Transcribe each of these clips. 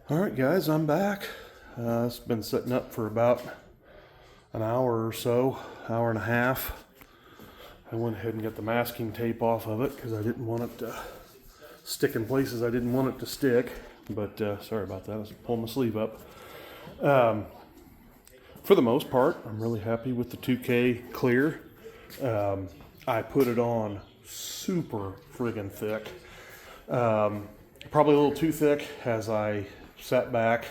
All right, guys, I'm back. It's been sitting up for about an hour or so, hour and a half. I went ahead and got the masking tape off of it because I didn't want it to stick in places I didn't want it to stick. But sorry about that. I was pulling my sleeve up. For the most part, I'm really happy with the 2K clear. I put it on super friggin' thick. Probably a little too thick as I sat back.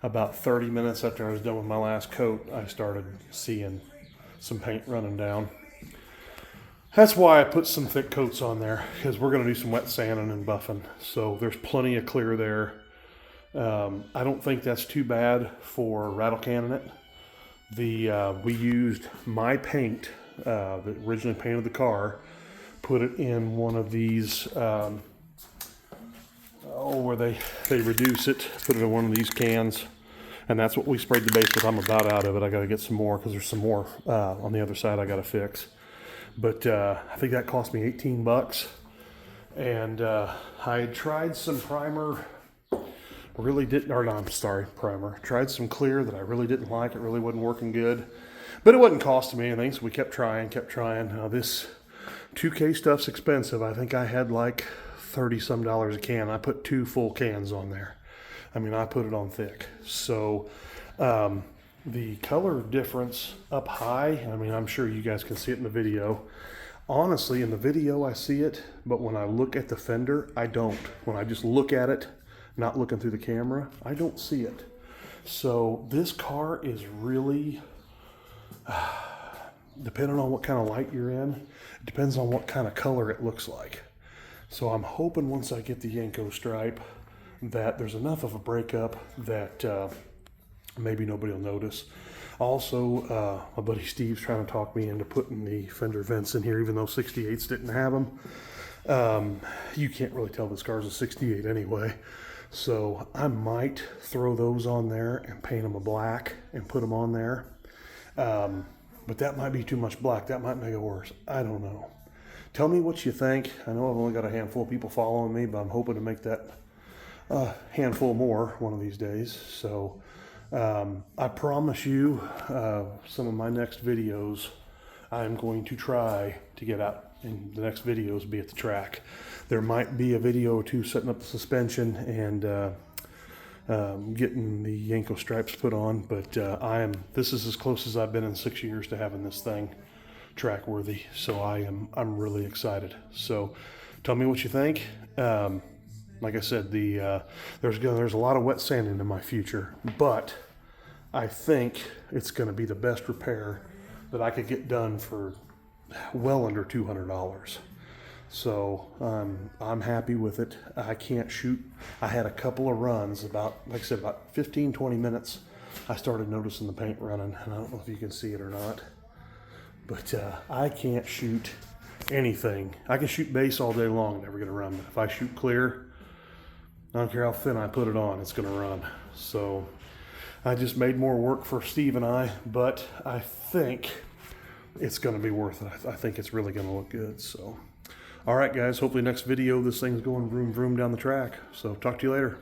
About 30 minutes after I was done with my last coat, I started seeing some paint running down. That's why I put some thick coats on there, because we're going to do some wet sanding and buffing. So there's plenty of clear there. I don't think that's too bad for rattle canning it. We used my paint that originally painted the car, put it in one of these, where they reduce it, put it in one of these cans, and that's what we sprayed the base with. I'm about out of it. I got to get some more because there's some more on the other side I got to fix. But I think that cost me 18 bucks. And I had tried some primer, primer. Tried some clear that I really didn't like. It really wasn't working good. But it wasn't costing me anything, so we kept trying. Now this 2K stuff's expensive. I think I had like $30 some a can. I put 2 full cans on there. I mean, I put it on thick. So the color difference up high, I mean, I'm sure you guys can see it in the video. Honestly, in the video I see it, but when I look at the fender, I don't. When I just look at it, not looking through the camera, I don't see it. So this car is really, depending on what kind of light you're in, it depends on what kind of color it looks like. So I'm hoping once I get the Yanko stripe that there's enough of a breakup that maybe nobody will notice. Also, my buddy Steve's trying to talk me into putting the fender vents in here, even though 68s didn't have them. You can't really tell this car's a 68 anyway. So I might throw those on there and paint them a black and put them on there. But that might be too much black. That might make it worse. I don't know. Tell me what you think. I know I've only got a handful of people following me, but I'm hoping to make that handful more one of these days. So I promise you some of my next videos I'm going to try to get out, and the next videos be at the track. There might be a video or two setting up the suspension and getting the Yanko stripes put on, but this is as close as I've been in 6 years to having this thing track worthy. So I'm really excited. So tell me what you think. Like I said, there's a lot of wet sanding in my future, but I think it's going to be the best repair that I could get done for well under $200. So I'm happy with it. I can't shoot. I had a couple of runs, like I said, about 15, 20 minutes. I started noticing the paint running, and I don't know if you can see it or not, but I can't shoot anything. I can shoot base all day long, never gonna run. But if I shoot clear, I don't care how thin I put it on, it's gonna run. So I just made more work for Steve and I, but I think it's gonna be worth it. I think it's really gonna look good. So, all right, guys, hopefully next video, this thing's going vroom vroom down the track. So talk to you later.